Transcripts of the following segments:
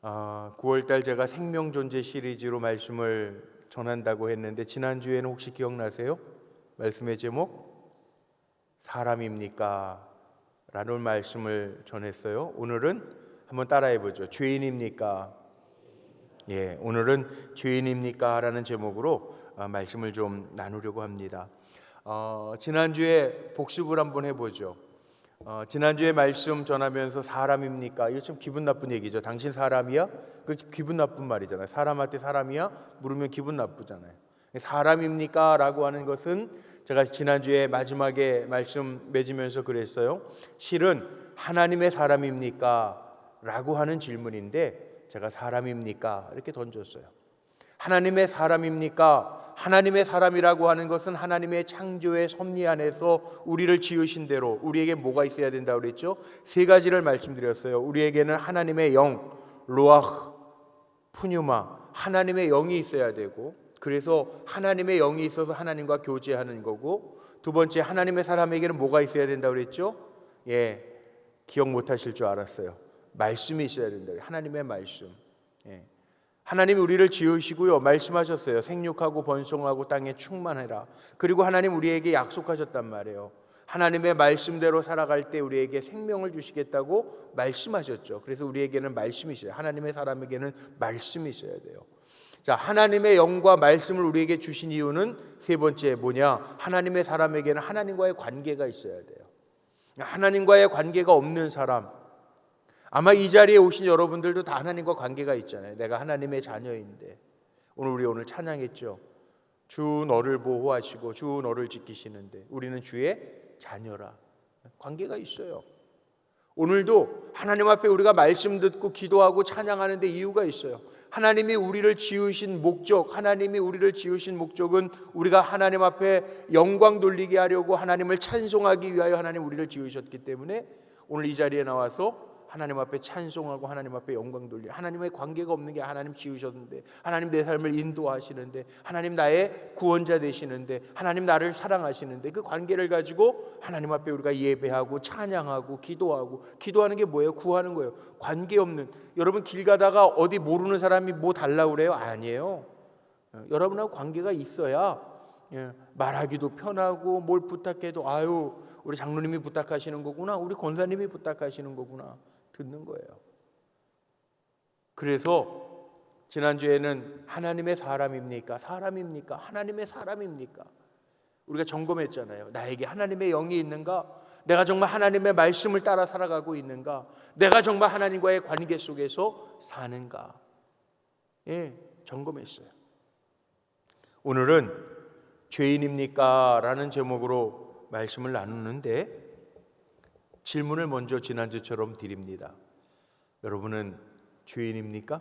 9월달 제가 생명존재 시리즈로 말씀을 전한다고 했는데 지난주에는 혹시 기억나세요? 말씀의 제목 사람입니까? 라는 말씀을 전했어요. 오늘은 한번 따라해보죠. 죄인입니까? 예, 오늘은 죄인입니까? 라는 제목으로 말씀을 좀 나누려고 합니다. 지난주에 복습을 한번 해보죠. 지난주에 말씀 전하면서 사람입니까? 이거 참 기분 나쁜 얘기죠. 당신 사람이야? 그 기분 나쁜 말이잖아요. 사람한테 사람이야? 물으면 기분 나쁘잖아요. 사람입니까? 라고 하는 것은 제가 지난주에 마지막에 말씀 맺으면서 그랬어요. 실은 하나님의 사람입니까? 라고 하는 질문인데 제가 사람입니까? 이렇게 던졌어요. 하나님의 사람입니까? 하나님의 사람이라고 하는 것은 하나님의 창조의 섭리 안에서 우리를 지으신 대로 우리에게 뭐가 있어야 된다고 그랬죠? 세 가지를 말씀드렸어요. 우리에게는 하나님의 영, 로아흐, 푸뉴마, 하나님의 영이 있어야 되고, 그래서 하나님의 영이 있어서 하나님과 교제하는 거고, 두 번째 하나님의 사람에게는 뭐가 있어야 된다고 그랬죠? 예, 기억 못하실 줄 알았어요. 말씀이 있어야 된다고. 하나님의 말씀. 예. 하나님이 우리를 지으시고요, 말씀하셨어요. 생육하고 번성하고 땅에 충만해라. 그리고 하나님 우리에게 약속하셨단 말이에요. 하나님의 말씀대로 살아갈 때 우리에게 생명을 주시겠다고 말씀하셨죠. 그래서 우리에게는 말씀이 있어요. 하나님의 사람에게는 말씀이 있어야 돼요. 자, 하나님의 영과 말씀을 우리에게 주신 이유는 세 번째 뭐냐? 하나님의 사람에게는 하나님과의 관계가 있어야 돼요. 하나님과의 관계가 없는 사람, 아마 이 자리에 오신 여러분들도 다 하나님과 관계가 있잖아요. 내가 하나님의 자녀인데, 오늘 찬양했죠. 주 너를 보호하시고 주 너를 지키시는데 우리는 주의 자녀라. 관계가 있어요. 오늘도 하나님 앞에 우리가 말씀 듣고 기도하고 찬양하는 데 이유가 있어요. 하나님이 우리를 지으신 목적, 하나님이 우리를 지으신 목적은 우리가 하나님 앞에 영광 돌리게 하려고, 하나님을 찬송하기 위하여 하나님 우리를 지으셨기 때문에 오늘 이 자리에 나와서 하나님 앞에 찬송하고 하나님 앞에 영광 돌리, 하나님의 관계가 없는 게 하나님 지으셨는데, 하나님 내 삶을 인도하시는데, 하나님 나의 구원자 되시는데, 하나님 나를 사랑하시는데, 그 관계를 가지고 하나님 앞에 우리가 예배하고 찬양하고 기도하는 게 뭐예요? 구하는 거예요. 관계 없는, 여러분 길 가다가 어디 모르는 사람이 뭐 달라고 그래요? 아니에요. 여러분하고 관계가 있어야 말하기도 편하고, 뭘 부탁해도 아유 우리 장로님이 부탁하시는 거구나, 우리 권사님이 부탁하시는 거구나, 듣는 거예요. 그래서 지난주에는 하나님의 사람입니까? 사람입니까? 하나님의 사람입니까? 우리가 점검했잖아요. 나에게 하나님의 영이 있는가? 내가 정말 하나님의 말씀을 따라 살아가고 있는가? 내가 정말 하나님과의 관계 속에서 사는가? 예, 점검했어요. 오늘은 죄인입니까? 라는 제목으로 말씀을 나누는데, 질문을 먼저 지난주처럼 드립니다. 여러분은 죄인입니까?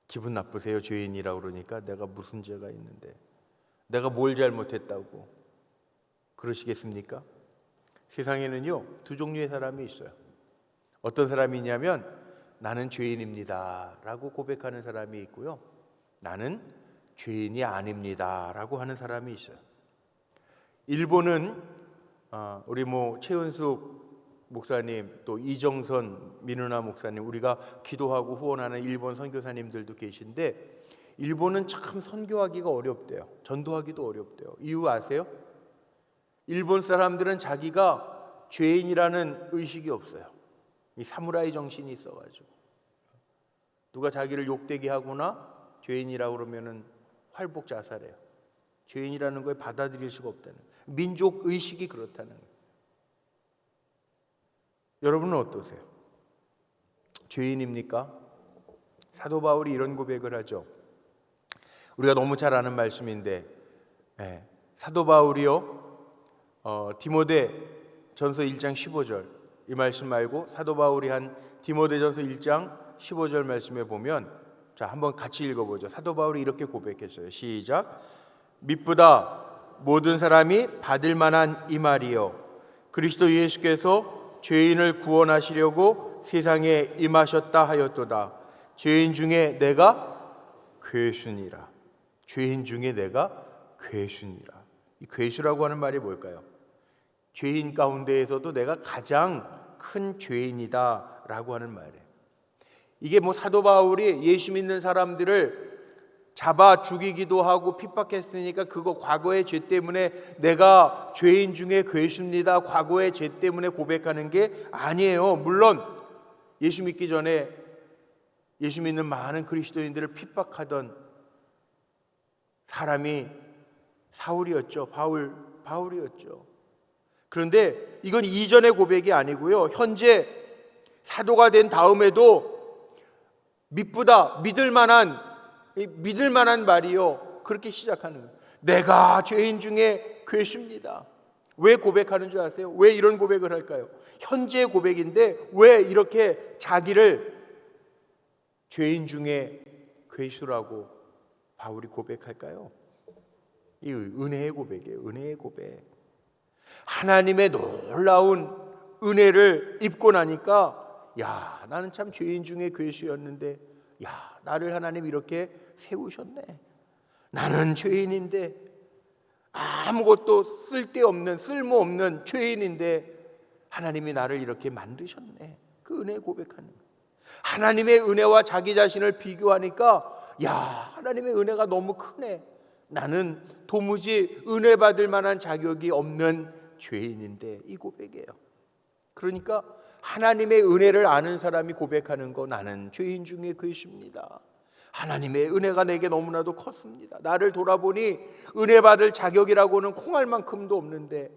기분 나쁘세요? 죄인이라고 그러니까 내가 무슨 죄가 있는데, 내가 뭘 잘못했다고 그러시겠습니까? 세상에는요 두 종류의 사람이 있어요. 어떤 사람이 있냐면 나는 죄인입니다 라고 고백하는 사람이 있고요, 나는 죄인이 아닙니다 라고 하는 사람이 있어요. 일본은 우리 최은숙 목사님, 또 이정선 민은아 목사님, 우리가 기도하고 후원하는 일본 선교사님들도 계신데, 일본은 참 선교하기가 어렵대요. 전도하기도 어렵대요. 이유 아세요? 일본 사람들은 자기가 죄인이라는 의식이 없어요. 이 사무라이 정신이 있어가지고, 누가 자기를 욕되게 하거나 죄인이라고 그러면은 활복 자살해요. 죄인이라는 걸 받아들일 수가 없다는, 민족 의식이 그렇다는 거예요. 여러분은 어떠세요? 죄인입니까? 사도 바울이 이런 고백을 하죠. 우리가 너무 잘 아는 말씀인데, 사도 바울이요 디모데 전서 1장 15절, 이 말씀 말고 사도 바울이 한 디모데 전서 1장 15절 말씀에 보면, 자 한번 같이 읽어보죠. 사도 바울이 이렇게 고백했어요. 시작. mit보다 모든 사람이 받을 만한 이 말이요, 그리스도 예수께서 죄인을 구원하시려고 세상에 임하셨다 하였도다. 죄인 중에 내가 괴순이라. 죄인 중에 내가 괴순이라. 이 괴수라고 하는 말이 뭘까요? 죄인 가운데에서도 내가 가장 큰 죄인이다 라고 하는 말이에요. 이게 뭐 사도 바울이 예수 믿는 사람들을 잡아 죽이기도 하고 핍박했으니까 그거 과거의 죄 때문에 내가 죄인 중에 괴수입니다, 과거의 죄 때문에 고백하는 게 아니에요. 물론 예수 믿기 전에 예수 믿는 많은 그리스도인들을 핍박하던 사람이 사울이었죠. 바울이었죠. 그런데 이건 이전의 고백이 아니고요, 현재 사도가 된 다음에도 믿보다 믿을 만한 말이요, 그렇게 시작하는 거예요. 내가 죄인 중에 괴수입니다. 왜 고백하는 줄 아세요? 왜 이런 고백을 할까요? 현재의 고백인데 왜 이렇게 자기를 죄인 중에 괴수라고 바울이 고백할까요? 이 은혜의 고백이에요. 은혜의 고백. 하나님의 놀라운 은혜를 입고 나니까, 야, 나는 참 죄인 중에 괴수였는데, 야, 나를 하나님 이렇게 세우셨네. 나는 죄인인데, 아무것도 쓸모없는 죄인인데 하나님이 나를 이렇게 만드셨네. 그 은혜 고백하는 거예요. 하나님의 은혜와 자기 자신을 비교하니까, 야, 하나님의 은혜가 너무 크네. 나는 도무지 은혜 받을 만한 자격이 없는 죄인인데, 이 고백이에요. 그러니까 하나님의 은혜를 아는 사람이 고백하는 거, 나는 죄인 중에 괴수입니다. 하나님의 은혜가 내게 너무나도 컸습니다. 나를 돌아보니 은혜 받을 자격이라고는 콩알만큼도 없는데,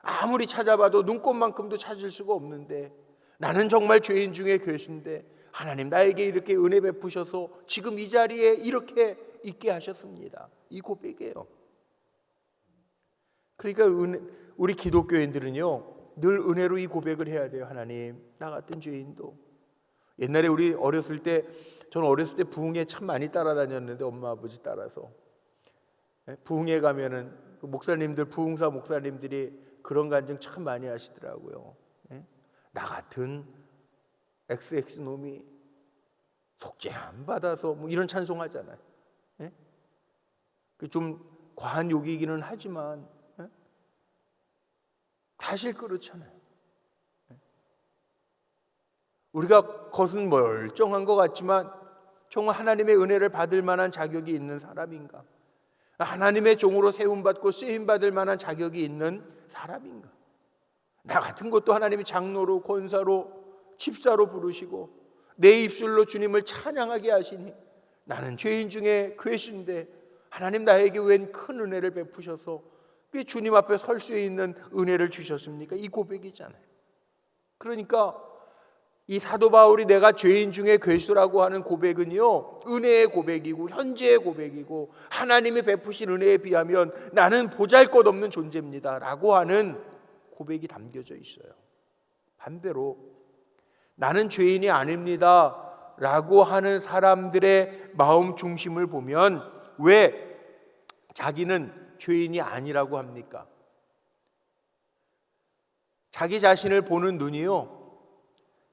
아무리 찾아봐도 눈꽃만큼도 찾을 수가 없는데, 나는 정말 죄인 중에 괴수인데 하나님 나에게 이렇게 은혜 베푸셔서 지금 이 자리에 이렇게 있게 하셨습니다. 이 고백이에요. 그러니까 우리 기독교인들은요, 늘 은혜로 이 고백을 해야 돼요. 하나님, 나 같은 죄인도. 옛날에 우리 저는 어렸을 때 부흥회 참 많이 따라다녔는데, 엄마 아버지 따라서 부흥회 가면은 그 목사님들, 부흥사 목사님들이 그런 간증 참 많이 하시더라고요. 나 같은 XX 놈이 속죄 안 받아서 뭐 이런 찬송하잖아요. 좀 과한 욕이기는 하지만 사실 그렇잖아요. 우리가 겉은 멀쩡한 것 같지만 정말 하나님의 은혜를 받을 만한 자격이 있는 사람인가? 하나님의 종으로 세움받고 쓰임받을 만한 자격이 있는 사람인가? 나 같은 것도 하나님이 장로로, 권사로, 집사로 부르시고 내 입술로 주님을 찬양하게 하시니, 나는 죄인 중에 괴수인데 하나님 나에게 웬 큰 은혜를 베푸셔서 왜 주님 앞에 설 수 있는 은혜를 주셨습니까? 이 고백이잖아요. 그러니까 이 사도 바울이 내가 죄인 중에 괴수라고 하는 고백은요, 은혜의 고백이고 현재의 고백이고, 하나님이 베푸신 은혜에 비하면 나는 보잘것없는 존재입니다 라고 하는 고백이 담겨져 있어요. 반대로 나는 죄인이 아닙니다 라고 하는 사람들의 마음 중심을 보면 왜 자기는 죄인이 아니라고 합니까? 자기 자신을 보는 눈이요,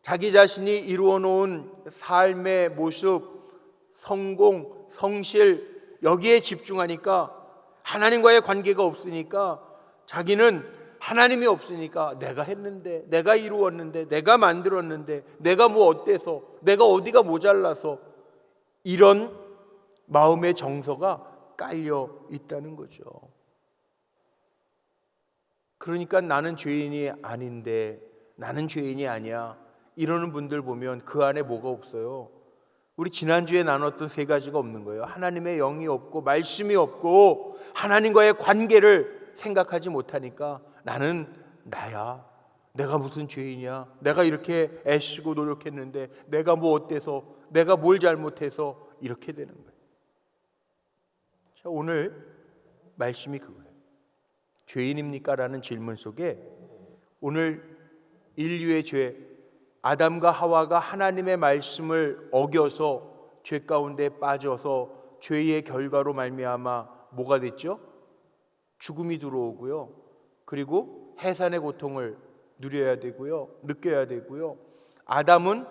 자기 자신이 이루어 놓은 삶의 모습, 성공, 성실, 여기에 집중하니까, 하나님과의 관계가 없으니까, 자기는 하나님이 없으니까 내가 했는데, 내가 이루었는데, 내가 만들었는데, 내가 뭐 어때서, 내가 어디가 모자라서, 이런 마음의 정서가 깔려 있다는 거죠. 그러니까 나는 죄인이 아닌데, 나는 죄인이 아니야, 이러는 분들 보면 그 안에 뭐가 없어요? 우리 지난주에 나눴던 세 가지가 없는 거예요. 하나님의 영이 없고 말씀이 없고 하나님과의 관계를 생각하지 못하니까 나는 나야, 내가 무슨 죄인이야, 내가 이렇게 애쓰고 노력했는데 내가 뭐 어때서, 내가 뭘 잘못해서 이렇게 되는 거예요. 자, 오늘 말씀이 그거예요. 죄인입니까? 라는 질문 속에 오늘 인류의 죄, 아담과 하와가 하나님의 말씀을 어겨서 죄 가운데 빠져서 죄의 결과로 말미암아 뭐가 됐죠? 죽음이 들어오고요, 그리고 해산의 고통을 누려야 되고요, 느껴야 되고요, 아담은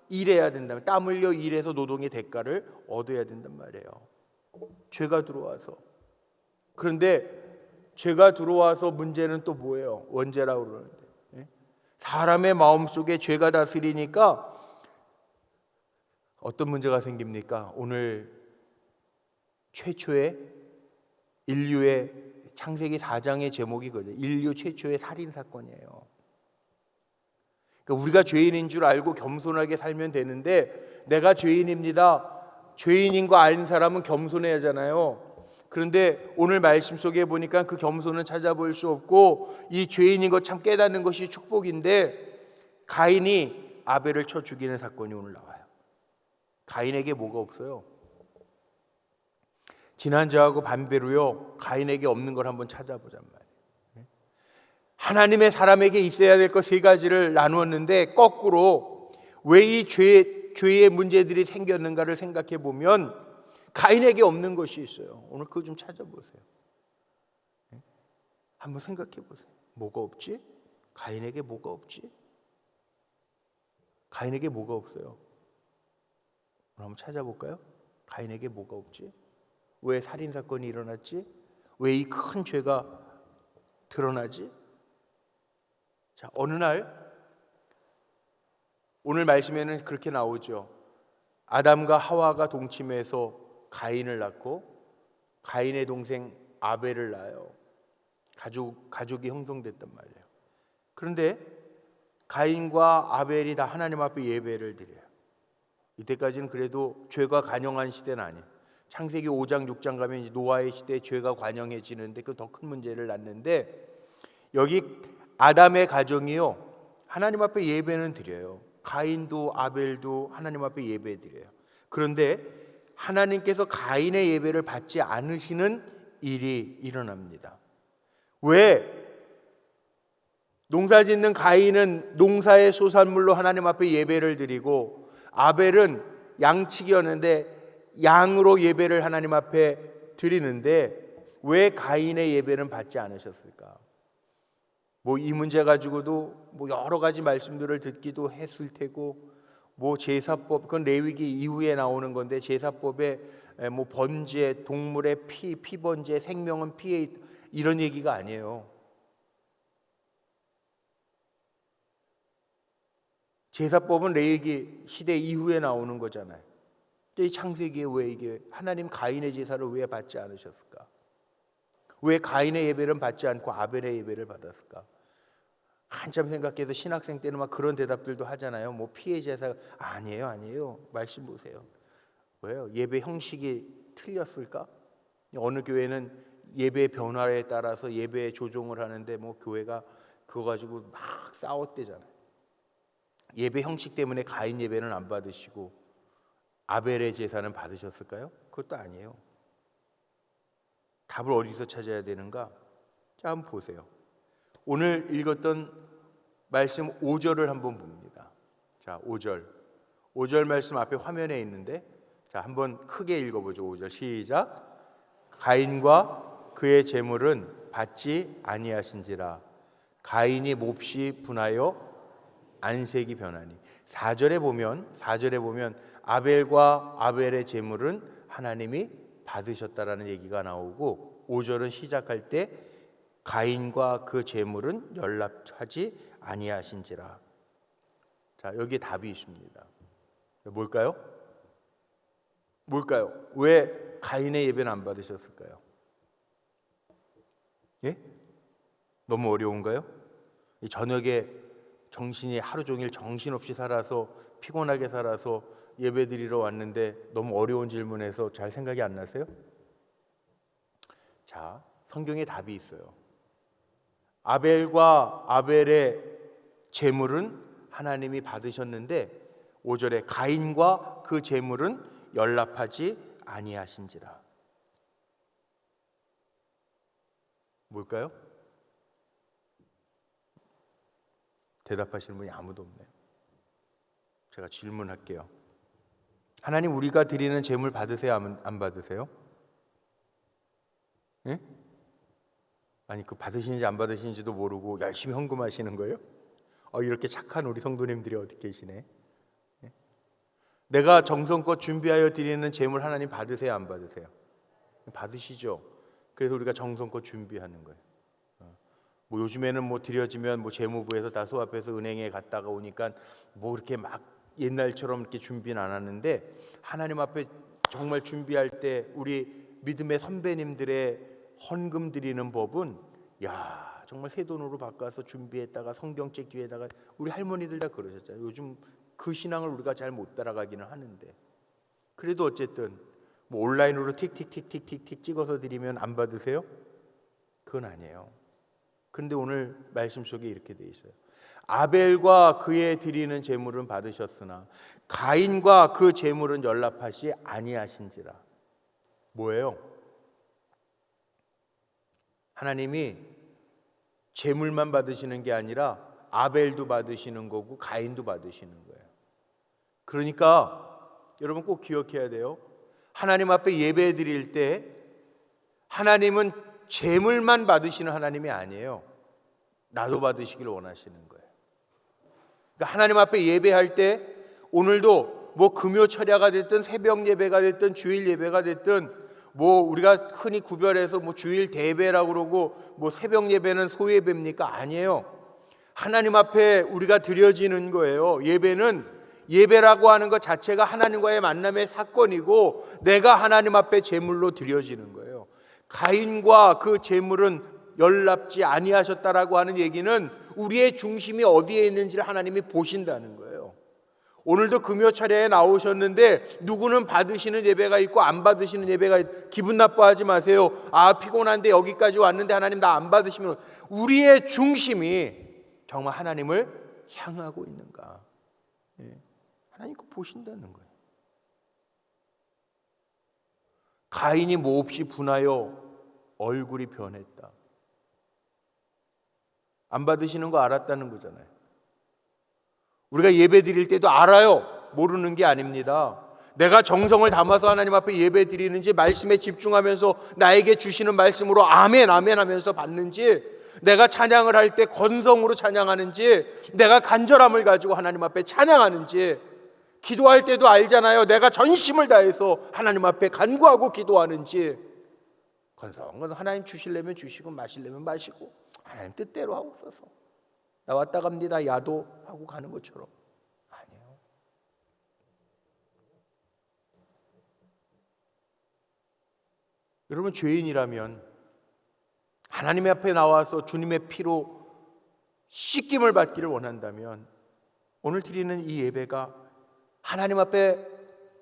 일해야 된다, 땀 흘려 일해서 노동의 대가를 얻어야 된단 말이에요. 죄가 들어와서. 그런데 죄가 들어와서 문제는 또 뭐예요? 원죄라고 그러는데, 사람의 마음속에 죄가 다스리니까 어떤 문제가 생깁니까? 오늘 최초의 인류의 창세기 4장의 제목이거든요. 인류 최초의 살인 사건이에요. 그러니까 우리가 죄인인 줄 알고 겸손하게 살면 되는데, 내가 죄인입니다, 죄인인 거 아는 사람은 겸손해야 하잖아요. 그런데 오늘 말씀 속에 보니까 그 겸손은 찾아볼 수 없고, 이 죄인인 것 참 깨닫는 것이 축복인데, 가인이 아벨을 쳐 죽이는 사건이 오늘 나와요. 가인에게 뭐가 없어요? 지난주하고 반대로요, 가인에게 없는 걸 한번 찾아보잔 말이에요. 하나님의 사람에게 있어야 될 것 세 가지를 나누었는데, 거꾸로 왜 이 죄의 문제들이 생겼는가를 생각해 보면 가인에게 없는 것이 있어요. 오늘 그거 좀 찾아보세요. 한번 생각해 보세요. 뭐가 없지? 가인에게 뭐가 없지? 가인에게 뭐가 없어요? 한번 찾아볼까요? 가인에게 뭐가 없지? 왜 살인사건이 일어났지? 왜 이 큰 죄가 드러나지? 자, 어느 날 오늘 말씀에는 그렇게 나오죠. 아담과 하와가 동침해서 가인을 낳고, 가인의 동생 아벨을 낳아요. 가족이 형성됐단 말이에요. 그런데 가인과 아벨이 다 하나님 앞에 예배를 드려요. 이때까지는 그래도 죄가 관영한 시대는 아니에요. 창세기 5장 6장 가면 이제 노아의 시대에 죄가 관영해지는데, 그 더 큰 문제를 낳는데, 여기 아담의 가정이요, 하나님 앞에 예배는 드려요. 가인도 아벨도 하나님 앞에 예배 드려요. 그런데 하나님께서 가인의 예배를 받지 않으시는 일이 일어납니다. 왜? 농사짓는 가인은 농사의 소산물로 하나님 앞에 예배를 드리고, 아벨은 양치기였는데 양으로 예배를 하나님 앞에 드리는데, 왜 가인의 예배는 받지 않으셨을까? 뭐 이 문제 가지고도 뭐 여러 가지 말씀들을 듣기도 했을 테고, 뭐 제사법, 그건 레위기 이후에 나오는 건데, 제사법에 뭐 번제, 동물의 피 번제, 생명은 피에 이런 얘기가 아니에요. 제사법은 레위기 시대 이후에 나오는 거잖아요. 이 창세기에 왜 이게 하나님 가인의 제사를 왜 받지 않으셨을까? 왜 가인의 예배를 받지 않고 아벨의 예배를 받았을까? 한참 생각해서 신학생 때는 막 그런 대답들도 하잖아요. 뭐 피해 제사 아니에요. 말씀 보세요. 왜요? 예배 형식이 틀렸을까? 어느 교회는 예배 변화에 따라서 예배 조정을 하는데, 뭐 교회가 그거 가지고 막 싸웠대잖아요. 예배 형식 때문에 가인 예배는 안 받으시고 아벨의 제사는 받으셨을까요? 그것도 아니에요. 답을 어디서 찾아야 되는가? 자, 한번 보세요. 오늘 읽었던 말씀 5절을 한번 봅니다. 자, 5절 말씀 앞에 화면에 있는데, 자, 한번 크게 읽어보죠. 5절 시작. 가인과 그의 재물은 받지 아니하신지라. 가인이 몹시 분하여 안색이 변하니. 4절에 보면 아벨과 아벨의 재물은 하나님이 받으셨다라는 얘기가 나오고, 5절은 시작할 때 가인과 그 재물은 연락하지 아니하신지라. 자, 여기에 답이 있습니다. 뭘까요? 왜 가인의 예배는 안 받으셨을까요? 예? 너무 어려운가요? 이 저녁에 정신이 하루 종일 정신없이 살아서, 피곤하게 살아서 예배 드리러 왔는데 너무 어려운 질문에서 잘 생각이 안 나세요? 자, 성경에 답이 있어요. 아벨과 아벨의 제물은 하나님이 받으셨는데, 5절에 가인과 그 제물은 연락하지 아니하신지라. 뭘까요? 대답하시는 분이 아무도 없네요. 제가 질문할게요. 하나님, 우리가 드리는 제물 받으세요? 안 받으세요? 예? 아니, 그 받으시는지 안 받으시는지도 모르고 열심히 헌금하시는 거예요? 이렇게 착한 우리 성도님들이 어디 계시네. 예? 내가 정성껏 준비하여 드리는 제물 하나님 받으세요? 안 받으세요? 받으시죠. 그래서 우리가 정성껏 준비하는 거예요. 뭐 요즘에는 뭐 드려지면 뭐 재무부에서 다 소합해서 은행에 갔다가 오니까 뭐 이렇게 막 옛날처럼 이렇게 준비는 안 하는데 하나님 앞에 정말 준비할 때 우리 믿음의 선배님들의 헌금 드리는 법은 정말 새 돈으로 바꿔서 준비했다가 성경책 뒤에다가 우리 할머니들 다 그러셨잖아요. 요즘 그 신앙을 우리가 잘 못 따라가기는 하는데 그래도 어쨌든 뭐 온라인으로 틱틱틱틱틱틱 찍어서 드리면 안 받으세요? 그건 아니에요. 그런데 오늘 말씀 속에 이렇게 돼 있어요. 아벨과 그의 드리는 제물은 받으셨으나 가인과 그 제물은 연락하시 아니하신지라. 뭐예요? 하나님이 제물만 받으시는 게 아니라 아벨도 받으시는 거고 가인도 받으시는 거예요. 그러니까 여러분 꼭 기억해야 돼요. 하나님 앞에 예배 드릴 때 하나님은 제물만 받으시는 하나님이 아니에요. 나도 받으시길 원하시는 거예요. 그러니까 하나님 앞에 예배할 때 오늘도 뭐 금요 철야가 됐든 새벽 예배가 됐든 주일 예배가 됐든 뭐 우리가 흔히 구별해서 뭐 주일 대배라고 그러고 뭐 새벽 예배는 소예배입니까? 아니에요. 하나님 앞에 우리가 드려지는 거예요. 예배라고 하는 것 자체가 하나님과의 만남의 사건이고 내가 하나님 앞에 제물로 드려지는 거예요. 가인과 그 제물은 연락지 아니하셨다라고 하는 얘기는 우리의 중심이 어디에 있는지를 하나님이 보신다는 거예요. 오늘도 금요 차례에 나오셨는데 누구는 받으시는 예배가 있고 안 받으시는 예배가 있고 기분 나빠하지 마세요. 피곤한데 여기까지 왔는데 하나님 나 안 받으시면 우리의 중심이 정말 하나님을 향하고 있는가? 하나님 그거 보신다는 거예요. 가인이 몹시 분하여 얼굴이 변했다. 안 받으시는 거 알았다는 거잖아요. 우리가 예배 드릴 때도 알아요. 모르는 게 아닙니다. 내가 정성을 담아서 하나님 앞에 예배 드리는지 말씀에 집중하면서 나에게 주시는 말씀으로 아멘 아멘 하면서 받는지 내가 찬양을 할 때 건성으로 찬양하는지 내가 간절함을 가지고 하나님 앞에 찬양하는지 기도할 때도 알잖아요. 내가 전심을 다해서 하나님 앞에 간구하고 기도하는지 건성건 하나님 주시려면 주시고 마시려면 마시고 하나님 뜻대로 하옵소서. 나 왔다 갑니다 야도 하고 가는 것처럼 아니에요. 여러분 죄인이라면 하나님 앞에 나와서 주님의 피로 씻김을 받기를 원한다면 오늘 드리는 이 예배가 하나님 앞에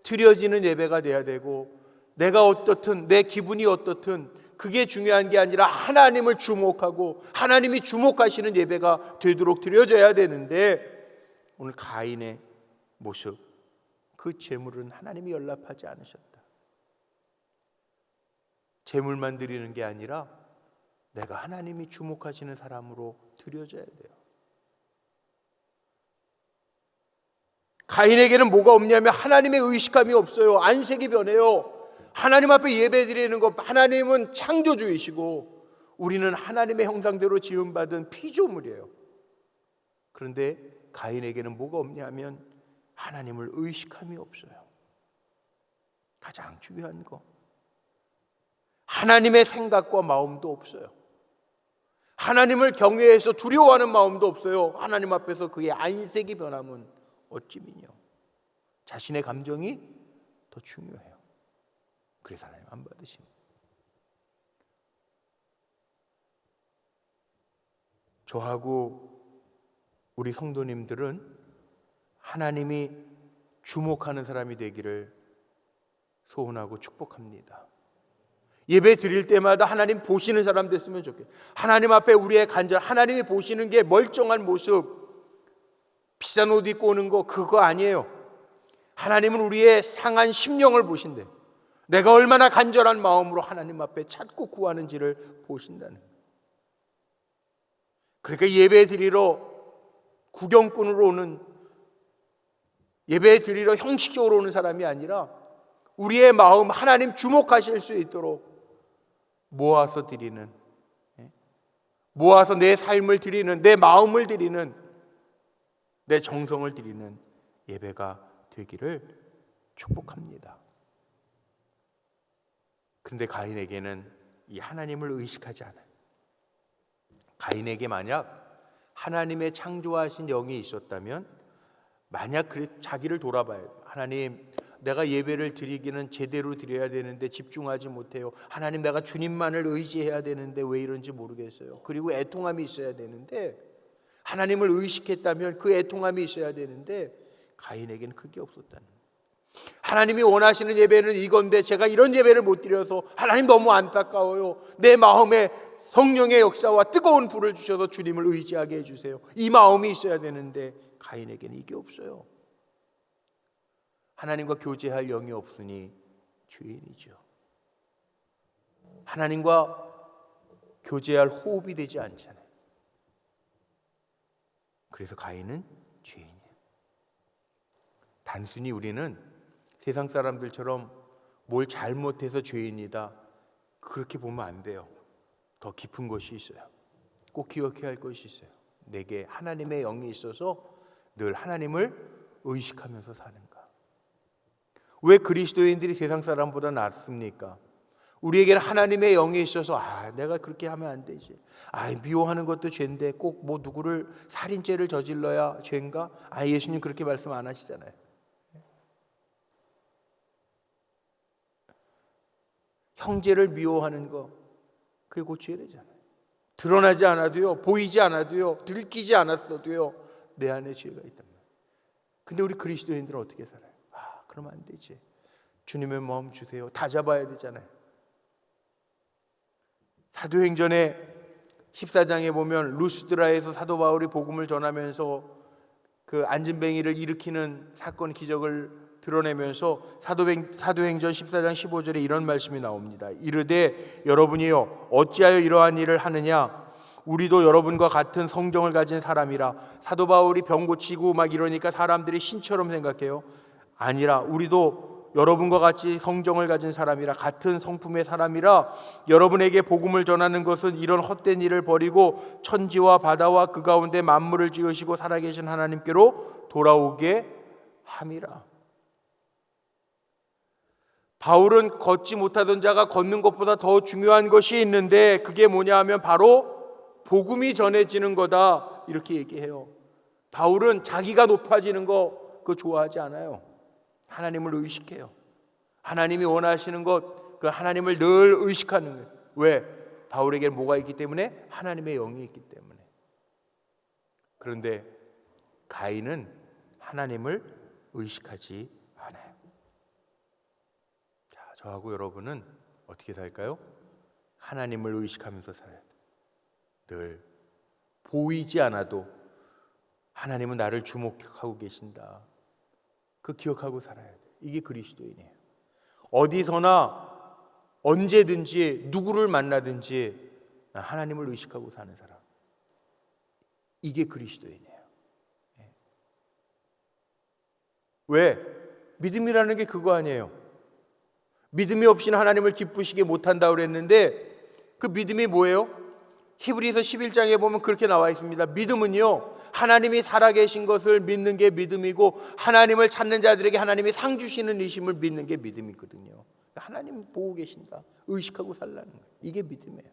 드려지는 예배가 돼야 되고 내가 어떻든 내 기분이 어떻든 그게 중요한 게 아니라 하나님을 주목하고 하나님이 주목하시는 예배가 되도록 드려져야 되는데 오늘 가인의 모습 그 제물은 하나님이 연락하지 않으셨다. 제물만 드리는 게 아니라 내가 하나님이 주목하시는 사람으로 드려져야 돼요. 가인에게는 뭐가 없냐면 하나님의 의식감이 없어요. 안색이 변해요. 하나님 앞에 예배 드리는 것 하나님은 창조주이시고 우리는 하나님의 형상대로 지음받은 피조물이에요. 그런데 가인에게는 뭐가 없냐면 하나님을 의식함이 없어요. 가장 중요한 거 하나님의 생각과 마음도 없어요. 하나님을 경외해서 두려워하는 마음도 없어요. 하나님 앞에서 그의 안색이 변하면 어찌미뇨. 자신의 감정이 더 중요해요. 그래서 하나님 안 받으심. 저하고 우리 성도님들은 하나님이 주목하는 사람이 되기를 소원하고 축복합니다. 예배 드릴 때마다 하나님 보시는 사람 됐으면 좋겠어요. 하나님 앞에 우리의 간절, 하나님이 보시는 게 멀쩡한 모습, 비싼 옷 입고 오는 거 그거 아니에요. 하나님은 우리의 상한 심령을 보신대요. 내가 얼마나 간절한 마음으로 하나님 앞에 찾고 구하는지를 보신다는 거예요. 그러니까 예배 드리러 구경꾼으로 오는, 예배 드리러 형식적으로 오는 사람이 아니라 우리의 마음 하나님 주목하실 수 있도록 모아서 드리는, 모아서 내 삶을 드리는, 내 마음을 드리는, 내 정성을 드리는 예배가 되기를 축복합니다. 그런데 가인에게는 이 하나님을 의식하지 않아요. 가인에게 만약 하나님의 창조하신 영이 있었다면 만약 그래 자기를 돌아봐요. 하나님, 내가 예배를 드리기는 제대로 드려야 되는데 집중하지 못해요. 하나님, 내가 주님만을 의지해야 되는데 왜 이런지 모르겠어요. 그리고 애통함이 있어야 되는데, 하나님을 의식했다면 그 애통함이 있어야 되는데 가인에게는 그게 없었다는 거예요. 하나님이 원하시는 예배는 이건데 제가 이런 예배를 못 드려서 하나님 너무 안타까워요. 내 마음에 성령의 역사와 뜨거운 불을 주셔서 주님을 의지하게 해주세요. 이 마음이 있어야 되는데 가인에게는 이게 없어요. 하나님과 교제할 영이 없으니 죄인이죠. 하나님과 교제할 호흡이 되지 않잖아요. 그래서 가인은 죄인이에요. 단순히 우리는 세상 사람들처럼 뭘 잘못해서 죄인이다, 그렇게 보면 안 돼요. 더 깊은 것이 있어요. 꼭 기억해야 할 것이 있어요. 내게 하나님의 영이 있어서 늘 하나님을 의식하면서 사는가. 왜 그리스도인들이 세상 사람보다 낫습니까? 우리에게는 하나님의 영이 있어서 내가 그렇게 하면 안 되지. 미워하는 것도 죄인데 꼭 뭐 누구를 살인죄를 저질러야 죄인가? 예수님 그렇게 말씀 안 하시잖아요. 형제를 미워하는 거, 그게 곧 죄래잖아요. 드러나지 않아도요, 보이지 않아도요, 들키지 않았어도요, 내 안에 죄가 있단 말이에요. 근데 우리 그리스도인들은 어떻게 살아요? 그러면 안 되지. 주님의 마음 주세요. 다 잡아야 되잖아요. 사도행전의 14장에 보면 루스드라에서 사도 바울이 복음을 전하면서 그 안진뱅이를 일으키는 사건 기적을 드러내면서 사도행전 14장 15절에 이런 말씀이 나옵니다. 이르되 여러분이요 어찌하여 이러한 일을 하느냐, 우리도 여러분과 같은 성정을 가진 사람이라. 사도 바울이 병 고치고 막 이러니까 사람들이 신처럼 생각해요. 아니라 우리도 여러분과 같이 성정을 가진 사람이라, 같은 성품의 사람이라. 여러분에게 복음을 전하는 것은 이런 헛된 일을 버리고 천지와 바다와 그 가운데 만물을 지으시고 살아계신 하나님께로 돌아오게 함이라. 바울은 걷지 못하던 자가 걷는 것보다 더 중요한 것이 있는데 그게 뭐냐 하면 바로 복음이 전해지는 거다, 이렇게 얘기해요. 바울은 자기가 높아지는 거 그거 좋아하지 않아요. 하나님을 의식해요. 하나님이 원하시는 것, 그 하나님을 늘 의식하는 거예요. 왜? 바울에게는 뭐가 있기 때문에? 하나님의 영이 있기 때문에. 그런데 가인은 하나님을 의식하지 않아요. 저하고 여러분은 어떻게 살까요? 하나님을 의식하면서 살아야 돼요. 늘 보이지 않아도 하나님은 나를 주목하고 계신다, 그 기억하고 살아야 돼요. 이게 그리스도인이에요. 어디서나 언제든지 누구를 만나든지 하나님을 의식하고 사는 사람, 이게 그리스도인이에요. 왜? 믿음이라는 게 그거 아니에요. 믿음이 없이는 하나님을 기쁘시게 못한다고 그랬는데 그 믿음이 뭐예요? 히브리서 11장에 보면 그렇게 나와 있습니다. 믿음은요, 하나님이 살아계신 것을 믿는 게 믿음이고 하나님을 찾는 자들에게 하나님이 상 주시는 이심을 믿는 게 믿음이거든요. 하나님 보고 계신다, 의식하고 살라는 거예요. 이게 믿음이에요.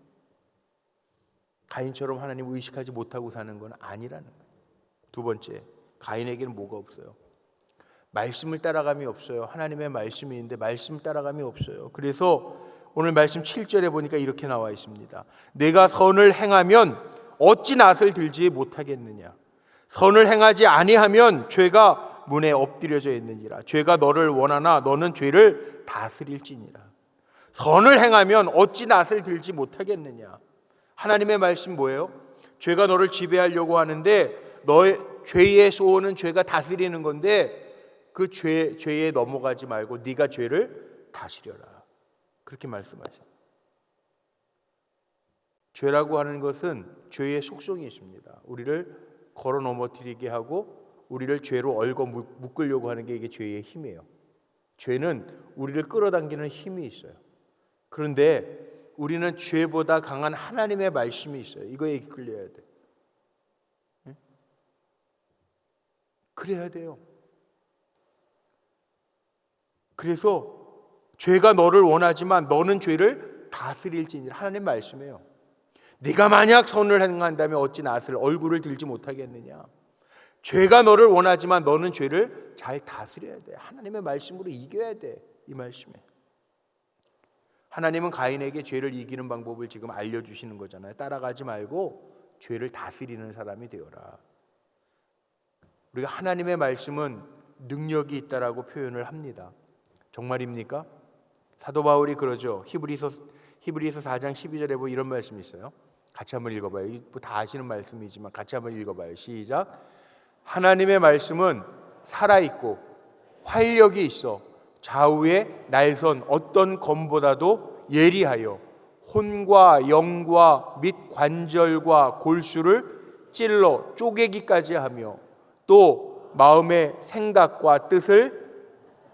가인처럼 하나님을 의식하지 못하고 사는 건 아니라는 거예요. 두 번째, 가인에게는 뭐가 없어요? 말씀을 따라감이 없어요. 하나님의 말씀이 있는데 말씀 따라감이 없어요. 그래서 오늘 말씀 7절에 보니까 이렇게 나와 있습니다. 내가 선을 행하면 어찌 낫을 들지 못하겠느냐. 선을 행하지 아니하면 죄가 문에 엎드려져 있느니라. 죄가 너를 원하나 너는 죄를 다스릴지니라. 선을 행하면 어찌 낫을 들지 못하겠느냐. 하나님의 말씀 뭐예요? 죄가 너를 지배하려고 하는데 너의 죄의 소원은 죄가 다스리는 건데 그 죄에 넘어가지 말고 네가 죄를 다스려라, 그렇게 말씀하셔요. 죄라고 하는 것은 죄의 속성이 있습니다. 우리를 걸어 넘어뜨리게 하고 우리를 죄로 얽어 묶으려고 하는 게 이게 죄의 힘이에요. 죄는 우리를 끌어당기는 힘이 있어요. 그런데 우리는 죄보다 강한 하나님의 말씀이 있어요. 이거에 이끌려야 돼. 그래야 돼요. 그래서 죄가 너를 원하지만 너는 죄를 다스릴지니라. 하나님 말씀이에요. 네가 만약 선을 행한다면 어찌 낫을 얼굴을 들지 못하겠느냐. 죄가 너를 원하지만 너는 죄를 잘 다스려야 돼. 하나님의 말씀으로 이겨야 돼. 이 말씀에 하나님은 가인에게 죄를 이기는 방법을 지금 알려주시는 거잖아요. 따라가지 말고 죄를 다스리는 사람이 되어라. 우리가 하나님의 말씀은 능력이 있다라고 표현을 합니다. 정말입니까? 사도 바울이 그러죠. 히브리서 4장 12절에 뭐 이런 말씀이 있어요. 같이 한번 읽어봐요. 뭐 다 아시는 말씀이지만 같이 한번 읽어봐요. 시작. 하나님의 말씀은 살아있고 활력이 있어 좌우의 날선 어떤 검보다도 예리하여 혼과 영과 및 관절과 골수를 찔러 쪼개기까지 하며 또 마음의 생각과 뜻을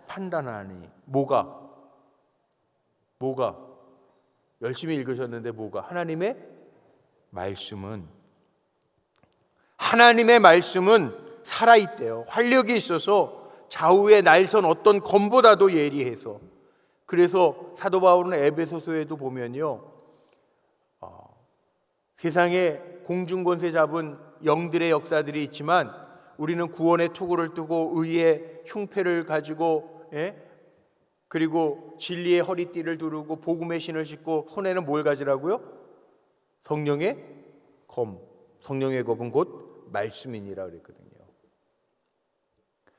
판단하니. 뭐가 열심히 읽으셨는데 뭐가? 하나님의 말씀은 살아있대요. 활력이 있어서 좌우의 날선 어떤 검보다도 예리해서. 그래서 사도 바울은 에베소서에도 보면요, 세상에 공중권세 잡은 영들의 역사들이 있지만 우리는 구원의 투구를 뜨고 의의 흉패를 가지고, 그리고 진리의 허리띠를 두르고 복음의 신을 신고 손에는 뭘 가지라고요? 성령의 검. 성령의 검은 곧 말씀이니라 그랬거든요.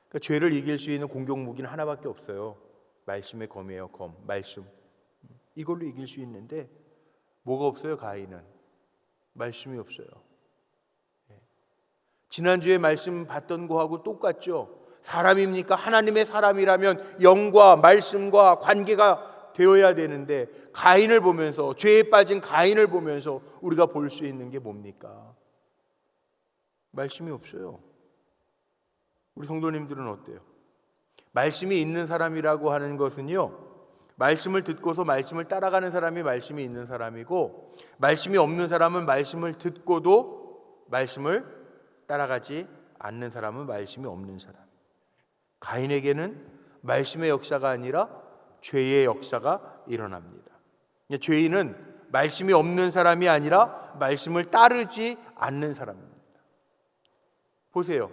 그러니까 죄를 이길 수 있는 공격 무기는 하나밖에 없어요. 말씀의 검이에요. 검, 말씀. 이걸로 이길 수 있는데 뭐가 없어요? 가인은 말씀이 없어요. 지난주에 말씀 봤던 거하고 똑같죠. 사람입니까? 하나님의 사람이라면 영과 말씀과 관계가 되어야 되는데 가인을 보면서, 죄에 빠진 가인을 보면서 우리가 볼 수 있는 게 뭡니까? 말씀이 없어요. 우리 성도님들은 어때요? 말씀이 있는 사람이라고 하는 것은요, 말씀을 듣고서 말씀을 따라가는 사람이 말씀이 있는 사람이고, 말씀이 없는 사람은 말씀을 듣고도 말씀을 따라가지 않는 사람은 말씀이 없는 사람. 가인에게는 말씀의 역사가 아니라 죄의 역사가 일어납니다. 죄인은 말씀이 없는 사람이 아니라 말씀을 따르지 않는 사람입니다. 보세요.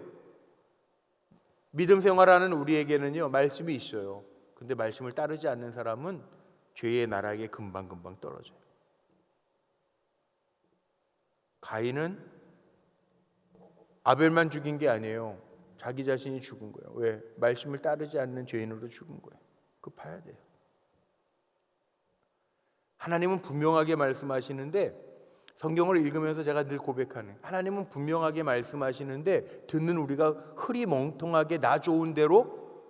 믿음 생활하는 우리에게는요, 말씀이 있어요. 근데 말씀을 따르지 않는 사람은 죄의 나락에 금방금방 떨어져요. 가인은 아벨만 죽인 게 아니에요. 자기 자신이 죽은 거예요. 왜? 말씀을 따르지 않는 죄인으로 죽은 거예요. 그거 봐야 돼요. 하나님은 분명하게 말씀하시는데, 성경을 읽으면서 제가 늘 고백하는, 하나님은 분명하게 말씀하시는데 듣는 우리가 흐리멍텅하게 나 좋은 대로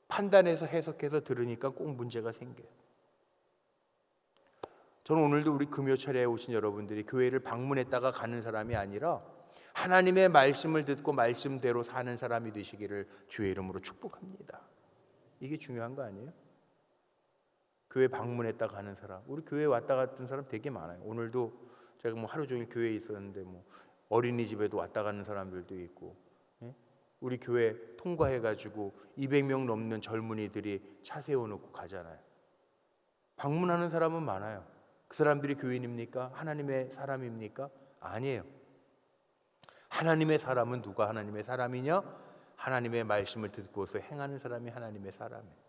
판단해서 해석해서 들으니까 꼭 문제가 생겨요. 저는 오늘도 우리 금요 차례에 오신 여러분들이 교회를 방문했다가 가는 사람이 아니라 하나님의 말씀을 듣고 말씀대로 사는 사람이 되시기를 주의 이름으로 축복합니다. 이게 중요한 거 아니에요? 교회 방문했다 가는 사람, 우리 교회 왔다 갔던 사람 되게 많아요. 오늘도 제가 뭐 하루 종일 교회에 있었는데 뭐 어린이집에도 왔다 가는 사람들도 있고, 우리 교회 통과해가지고 200명 넘는 젊은이들이 차 세워놓고 가잖아요. 방문하는 사람은 많아요. 그 사람들이 교인입니까? 하나님의 사람입니까? 아니에요. 하나님의 사람은 누가 하나님의 사람이냐? 하나님의 말씀을 듣고서 행하는 사람이 하나님의 사람이에요.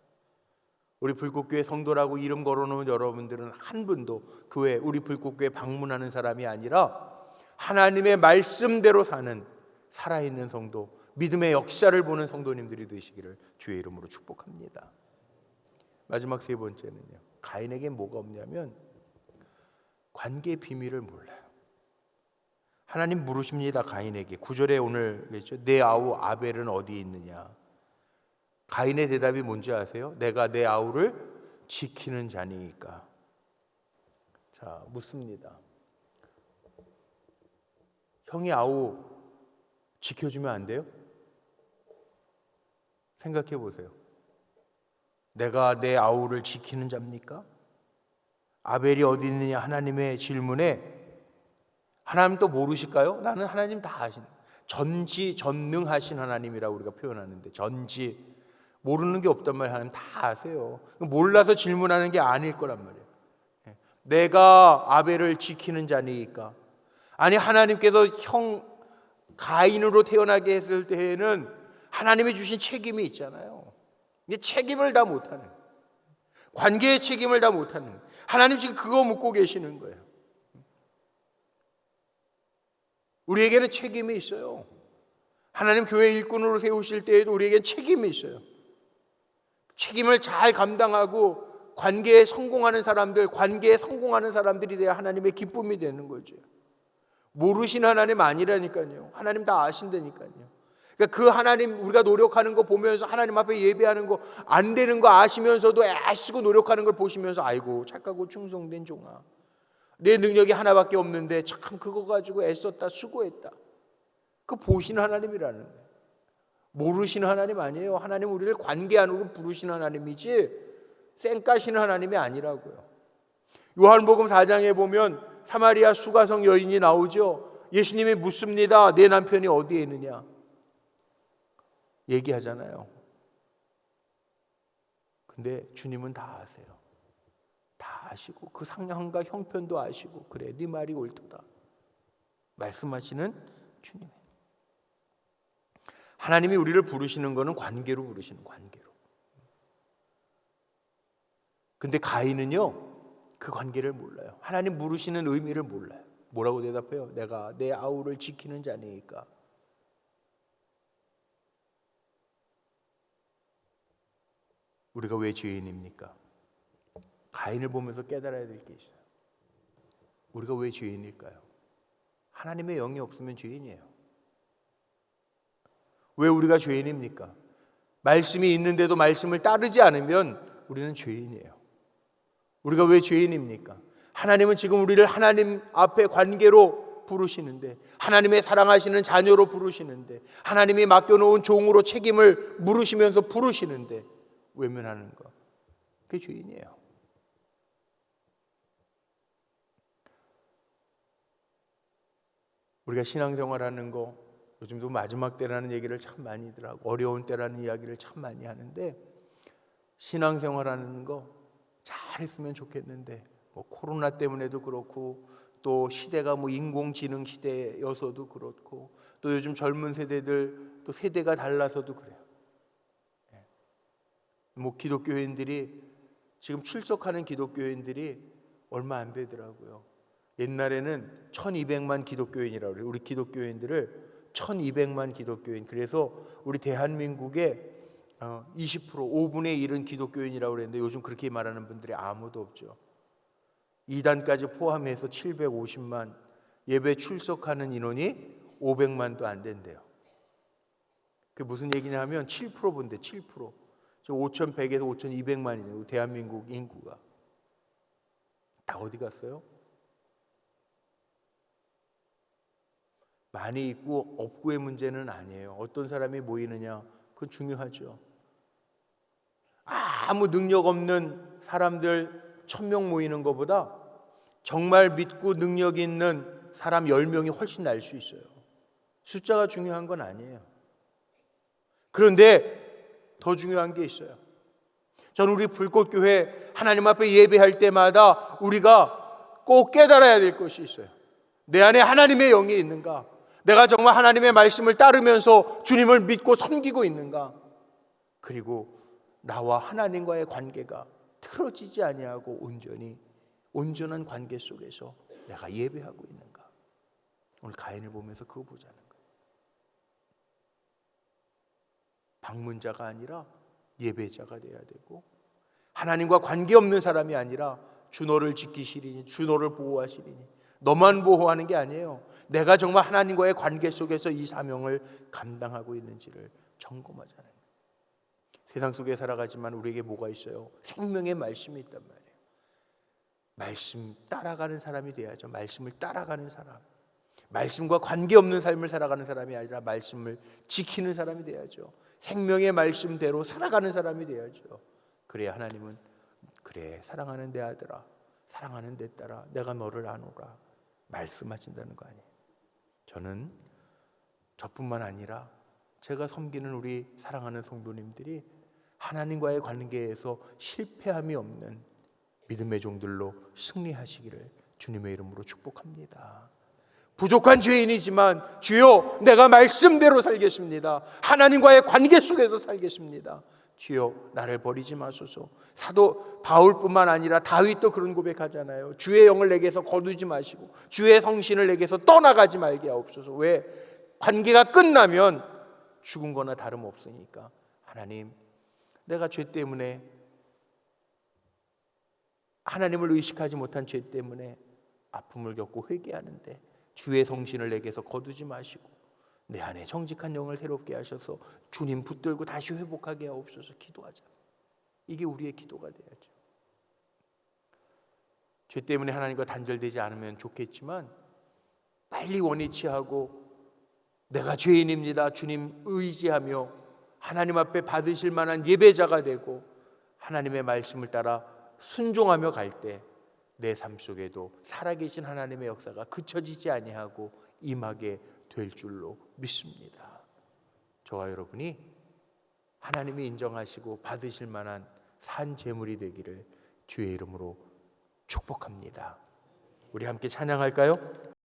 우리 불꽃교회 성도라고 이름 걸어놓은 여러분들은 한 분도 교회, 우리 불꽃교회 방문하는 사람이 아니라 하나님의 말씀대로 사는 살아있는 성도, 믿음의 역사를 보는 성도님들이 되시기를 주의 이름으로 축복합니다. 마지막 세 번째는요, 가인에게 뭐가 없냐면 관계의 비밀을 몰라요. 하나님 물으십니다. 가인에게 9절에 오늘 그랬죠. 내 아우 아벨은 어디 있느냐? 가인의 대답이 뭔지 아세요? 내가 내 아우를 지키는 자니까. 자, 묻습니다. 형이 아우 지켜주면 안 돼요? 생각해 보세요. 내가 내 아우를 지키는 자입니까? 아벨이 어디 있느냐 하나님의 질문에 하나님 또 모르실까요? 나는 하나님 다 아신, 전지전능하신 하나님이라고 우리가 표현하는데, 전지, 모르는 게 없단 말이에요. 하나님 다 아세요. 몰라서 질문하는 게 아닐 거란 말이에요. 내가 아벨을 지키는 자니까. 아니, 하나님께서 형 가인으로 태어나게 했을 때에는 하나님이 주신 책임이 있잖아요. 근데 책임을 다 못하는, 관계의 책임을 다 못하는, 하나님 지금 그거 묻고 계시는 거예요. 우리에게는 책임이 있어요. 하나님 교회 일꾼으로 세우실 때에도 우리에게는 책임이 있어요. 책임을 잘 감당하고 관계에 성공하는 사람들, 관계에 성공하는 사람들이 돼야 하나님의 기쁨이 되는 거죠. 모르신 하나님 아니라니까요. 하나님 다 아신다니까요. 그러니까 그 하나님, 우리가 노력하는 거 보면서 하나님 앞에 예배하는 거 안 되는 거 아시면서도 애쓰고 노력하는 걸 보시면서 아이고 착하고 충성된 종아, 내 능력이 하나밖에 없는데 참 그거 가지고 애썼다, 수고했다. 그 보시는 하나님이라는 거예요. 모르시는 하나님 아니에요. 하나님 우리를 관계 안으로 부르시는 하나님이지 쌩까시는 하나님이 아니라고요. 요한복음 4장에 보면 사마리아 수가성 여인이 나오죠. 예수님이 묻습니다. 내 남편이 어디에 있느냐 얘기하잖아요. 근데 주님은 다 아세요. 다 아시고 그 상황과 형편도 아시고 그래 네 말이 옳도다 말씀하시는 주님. 하나님이 우리를 부르시는 거는 관계로 부르시는, 관계로. 근데 가인은요 그 관계를 몰라요. 하나님 부르시는 의미를 몰라요. 뭐라고 대답해요? 내가 내 아우를 지키는 자니까. 우리가 왜 죄인입니까? 가인을 보면서 깨달아야 될 게 있어요. 우리가 왜 죄인일까요? 하나님의 영이 없으면 죄인이에요. 왜 우리가 죄인입니까? 말씀이 있는데도 말씀을 따르지 않으면 우리는 죄인이에요. 우리가 왜 죄인입니까? 하나님은 지금 우리를 하나님 앞에 관계로 부르시는데, 하나님의 사랑하시는 자녀로 부르시는데, 하나님이 맡겨놓은 종으로 책임을 물으시면서 부르시는데 외면하는 것, 그게 죄인이에요. 우리가 신앙생활하는 거 요즘도 마지막 때라는 얘기를 참 많이들 하고 어려운 때라는 이야기를 참 많이 하는데, 신앙생활하는 거 잘했으면 좋겠는데 뭐 코로나 때문에도 그렇고 또 시대가 뭐 인공지능 시대여서도 그렇고 또 요즘 젊은 세대들 또 세대가 달라서도 그래요. 뭐 기독교인들이 지금 출석하는 기독교인들이 얼마 안 되더라고요. 옛날에는 1200만 기독교인이라고 그래요. 우리 기독교인들을 1200만 기독교인. 그래서 우리 대한민국의 20% 5분의 1은 기독교인이라고 그랬는데 요즘 그렇게 말하는 분들이 아무도 없죠. 이단까지 포함해서 750만, 예배 출석하는 인원이 500만도 안 된대요. 그게 무슨 얘기냐면 7%인데 7%. 5100에서 5200만이죠. 대한민국 인구가. 다 어디 갔어요? 많이 있고 없고의 문제는 아니에요. 어떤 사람이 모이느냐, 그건 중요하죠. 아무 능력 없는 사람들 1000명 모이는 것보다 정말 믿고 능력 있는 사람 10명이 훨씬 날 수 있어요. 숫자가 중요한 건 아니에요. 그런데 더 중요한 게 있어요. 저는 우리 불꽃교회 하나님 앞에 예배할 때마다 우리가 꼭 깨달아야 될 것이 있어요. 내 안에 하나님의 영이 있는가? 내가 정말 하나님의 말씀을 따르면서 주님을 믿고 섬기고 있는가? 그리고 나와 하나님과의 관계가 틀어지지 아니하고 온전한 관계 속에서 내가 예배하고 있는가? 오늘 가인을 보면서 그거 보자는 거예요. 방문자가 아니라 예배자가 돼야 되고, 하나님과 관계없는 사람이 아니라 주 너를 지키시리니, 주 너를 보호하시리니, 너만 보호하는 게 아니에요. 내가 정말 하나님과의 관계 속에서 이 사명을 감당하고 있는지를 점검하잖아요. 세상 속에 살아가지만 우리에게 뭐가 있어요? 생명의 말씀이 있단 말이에요. 말씀 따라가는 사람이 돼야죠. 말씀을 따라가는 사람, 말씀과 관계없는 삶을 살아가는 사람이 아니라 말씀을 지키는 사람이 돼야죠. 생명의 말씀대로 살아가는 사람이 돼야죠. 그래야 하나님은 그래 사랑하는 내 아들아, 사랑하는 내 딸아, 내가 너를 아노라 말씀하신다는 거 아니에요. 저는 저뿐만 아니라 제가 섬기는 우리 사랑하는 성도님들이 하나님과의 관계에서 실패함이 없는 믿음의 종들로 승리하시기를 주님의 이름으로 축복합니다. 부족한 죄인이지만 주여 내가 말씀대로 살겠습니다. 하나님과의 관계 속에서 살겠습니다. 주여 나를 버리지 마소서. 사도 바울뿐만 아니라 다윗도 그런 고백하잖아요. 주의 영을 내게서 거두지 마시고 주의 성신을 내게서 떠나가지 말게 하옵소서. 왜? 관계가 끝나면 죽은 거나 다름없으니까. 하나님, 내가 죄 때문에, 하나님을 의식하지 못한 죄 때문에 아픔을 겪고 회개하는데 주의 성신을 내게서 거두지 마시고 내 안에 정직한 영을 새롭게 하셔서 주님 붙들고 다시 회복하게 하옵소서. 기도하자. 이게 우리의 기도가 돼야죠. 죄 때문에 하나님과 단절되지 않으면 좋겠지만 빨리 원위치하고 내가 죄인입니다. 주님 의지하며 하나님 앞에 받으실 만한 예배자가 되고 하나님의 말씀을 따라 순종하며 갈 때 내 삶 속에도 살아계신 하나님의 역사가 그쳐지지 아니하고 임하게 될 줄로 믿습니다. 저와 여러분이 하나님이 인정하시고 받으실 만한 산 제물이 되기를 주의 이름으로 축복합니다. 우리 함께 찬양할까요?